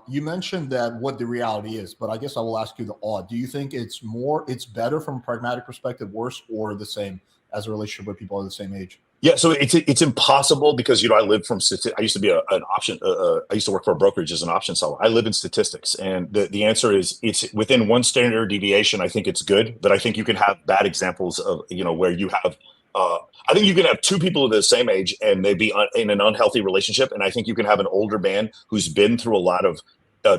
You mentioned that what the reality is, but I guess I will ask you the odd. Do you think it's better from a pragmatic perspective, worse, or the same as a relationship with people of the same age? Yeah, so it's impossible because I live from I used to be an option. I used to work for a brokerage as an option seller. I live in statistics, and the answer is it's within one standard deviation. I think it's good, but I think you can have bad examples of where you have. I think you can have two people of the same age and they be in an unhealthy relationship, and I think you can have an older man who's been through a lot of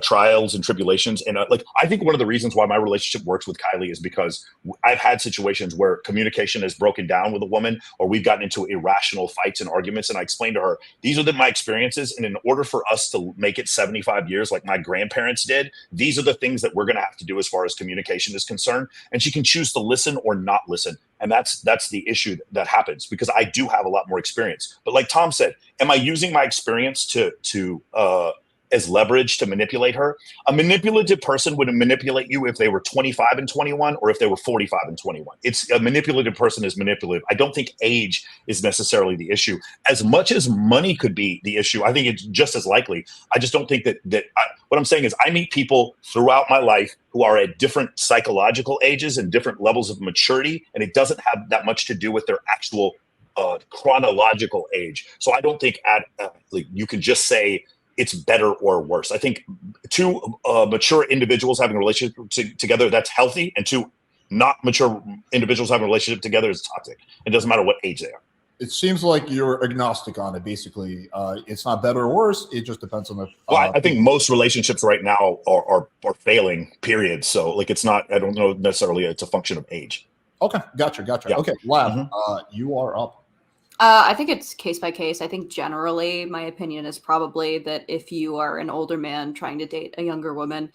trials and tribulations. And like, I think one of the reasons why my relationship works with Kylie is because I've had situations where communication has broken down with a woman, or we've gotten into irrational fights and arguments. And I explained to her, these are my experiences. And in order for us to make it 75 years, like my grandparents did, these are the things that we're going to have to do as far as communication is concerned. And she can choose to listen or not listen. And that's the issue that happens, because I do have a lot more experience. But like Tom said, am I using my experience to as leverage to manipulate her? A manipulative person would manipulate you if they were 25 and 21, or if they were 45 and 21. It's a manipulative person is manipulative. I don't think age is necessarily the issue. As much as money could be the issue, I think it's just as likely. I just don't think what I'm saying is I meet people throughout my life who are at different psychological ages and different levels of maturity, and it doesn't have that much to do with their actual chronological age. So I don't think you can just say it's better or worse. I think two mature individuals having a relationship together, that's healthy, and two not mature individuals having a relationship together is toxic. It doesn't matter what age they are. It seems like you're agnostic on it. Basically, it's not better or worse. It just depends on the. Well, I think most relationships right now are failing. Period. So like, it's not. I don't know necessarily it's a function of age. Okay, gotcha. Yeah. Okay, Lab, you are up. I think it's case by case. I think generally my opinion is probably that if you are an older man trying to date a younger woman,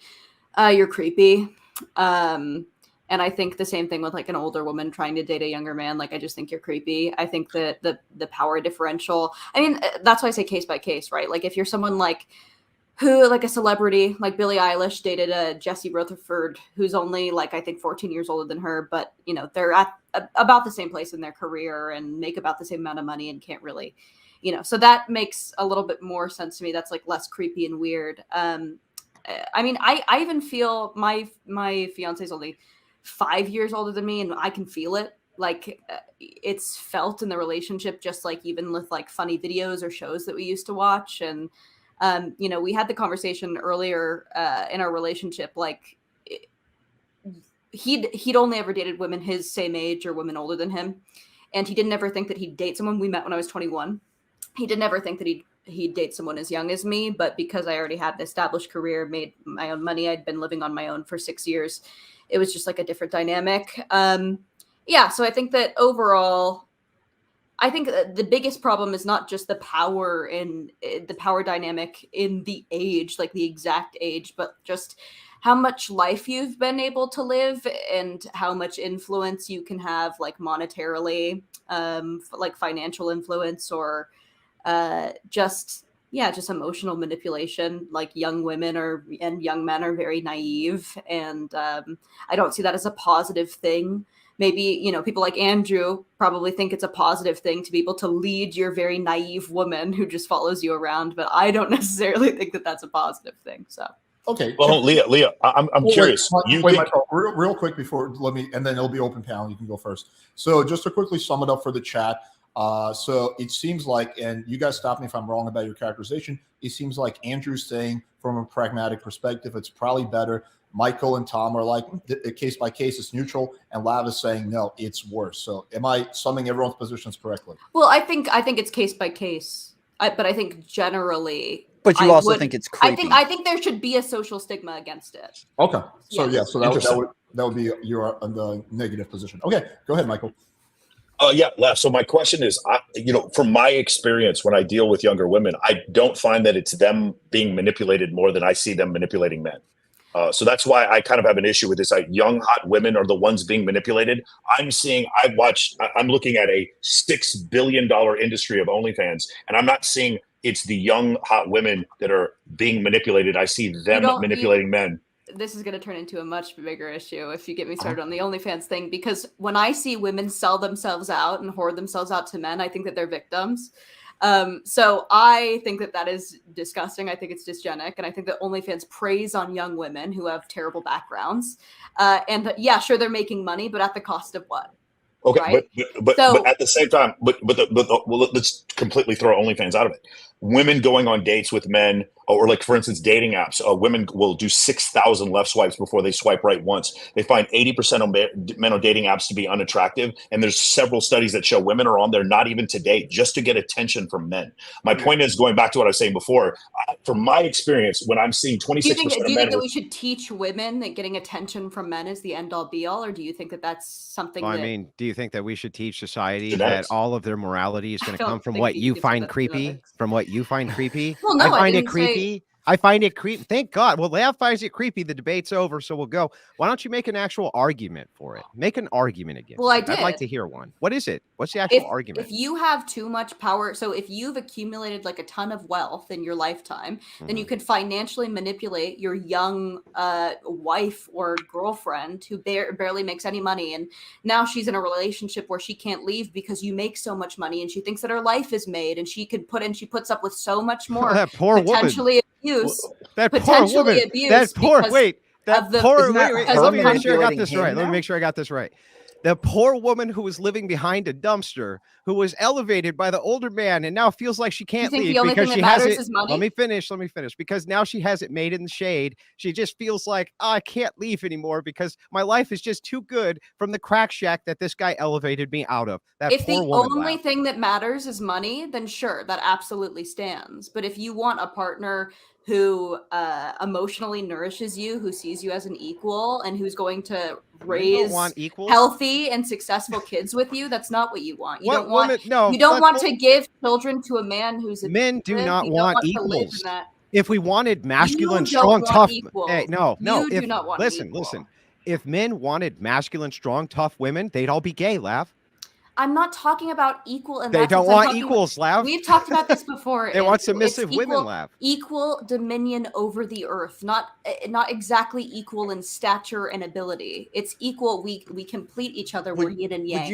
you're creepy. And I think the same thing with like an older woman trying to date a younger man. Like, I just think you're creepy. I think that the power differential, I mean, that's why I say case by case, right? Like if you're someone like a celebrity, like Billie Eilish dated a Jesse Rutherford, who's only like, I think 14 years older than her, but they're at about the same place in their career and make about the same amount of money and can't really, so that makes a little bit more sense to me. That's like less creepy and weird. I mean, I even feel my fiance is only 5 years older than me, and I can feel it. Like it's felt in the relationship, just like even with like funny videos or shows that we used to watch. And we had the conversation earlier in our relationship, like he'd only ever dated women his same age or women older than him. And he didn't ever think that he'd date someone. We met when I was 21. He didn't ever think that he'd date someone as young as me, but because I already had an established career, made my own money, I'd been living on my own for 6 years. It was just like a different dynamic. So I think that overall, I think the biggest problem is not just the power dynamic in the age, like the exact age, but just how much life you've been able to live and how much influence you can have, like monetarily, like financial influence, or just emotional manipulation. Like young women and young men are very naive, and I don't see that as a positive thing. Maybe, people like Andrew probably think it's a positive thing to be able to lead your very naive woman who just follows you around, but I don't necessarily think that that's a positive thing. So. Okay. Well, Leah, I'm curious. Michael, real quick before and then it'll be open panel. You can go first. So just to quickly sum it up for the chat. So it seems like, and you guys stop me if I'm wrong about your characterization, it seems like Andrew's saying from a pragmatic perspective, it's probably better. Michael and Tom are like, case by case, it's neutral, and Lav is saying, no, it's worse. So am I summing everyone's positions correctly? Well, I think it's case by case, but I think generally. But you also think it's creepy. I think there should be a social stigma against it. Okay. So so that would be your the negative position. Okay, go ahead, Michael. Lav. So my question is, from my experience when I deal with younger women, I don't find that it's them being manipulated more than I see them manipulating men. So that's why I kind of have an issue with this. Like, young, hot women are the ones being manipulated. I'm looking at a $6 billion industry of OnlyFans, and I'm not seeing it's the young, hot women that are being manipulated. I see them manipulating men. This is going to turn into a much bigger issue if you get me started on the OnlyFans thing, because when I see women sell themselves out and hoard themselves out to men, I think that they're victims. So I think that is disgusting. I think it's dysgenic, and I think that OnlyFans preys on young women who have terrible backgrounds. And yeah, sure, they're making money, but at the cost of what? Okay, Right? but So at the same time, well, let's completely throw OnlyFans out of it. Women going on dates with men, or like for instance, dating apps. Women will do 6,000 left swipes before they swipe right once. They find 80% of men on dating apps to be unattractive, and there's several studies that show women are on there not even to date, just to get attention from men. My point is, going back to what I was saying before, from my experience, when I'm seeing 26% do you of think men, that we should teach women that getting attention from men is the end all be all, or do you think that that's something Well, I that mean, do you think that we should teach society that genetics. all of their morality is I going to don't come from think what that you you can say find that's creepy? genetics. From what you find creepy? Well, no, I I find it didn't say- creepy. I find it creepy. Thank God. Well, Lav finds it creepy. The debate's over, so we'll go. Why don't you make an actual argument for it? Make an argument against Well, I it. I'd like did. to hear one. What is it? What's the actual argument? If you have too much power, so if you've accumulated like a ton of wealth in your lifetime, then you can financially manipulate your young wife or girlfriend who barely makes any money, and now she's in a relationship where she can't leave because you make so much money, and she thinks that her life is made, and she puts up with so much more That poor woman. potentially abuse. That poor potentially woman. abuse That poor because wait. That of the- poor Isn't that wait. her Let me make sure I got manipulating this him right. Let me now? make sure I got this right. The poor woman who was living behind a dumpster, who was elevated by the older man, and now feels like she can't think leave the only because thing she that has matters it. is money? Let me finish. Because now she has it made in the shade. She just feels like, oh, I can't leave anymore because my life is just too good from the crack shack that this guy elevated me out of. That If poor the woman. only Lav. thing that matters is money, then sure, that absolutely stands. But if you want a partner who emotionally nourishes you, who sees you as an equal, and who's going to Men don't raise want equals. healthy and successful kids with you, that's not what you want. You What don't want woman? No, you don't that's want bull- to give children to a man who's Men do abusive. not You don't want to live in equals. that. If we wanted masculine, You don't strong, want tough, equals. hey, no. You do not want an listen, equal. listen. If men wanted masculine, strong, tough women, they'd all be gay, Lav. I'm not talking about equal in They that don't sense. I'm want talking- equals, Lav. We've talked about this before. They want Andrew. submissive It's women, Lav. Equal dominion over the earth, not exactly equal in stature and ability. It's equal. We complete each other. We're yin and yang. Would you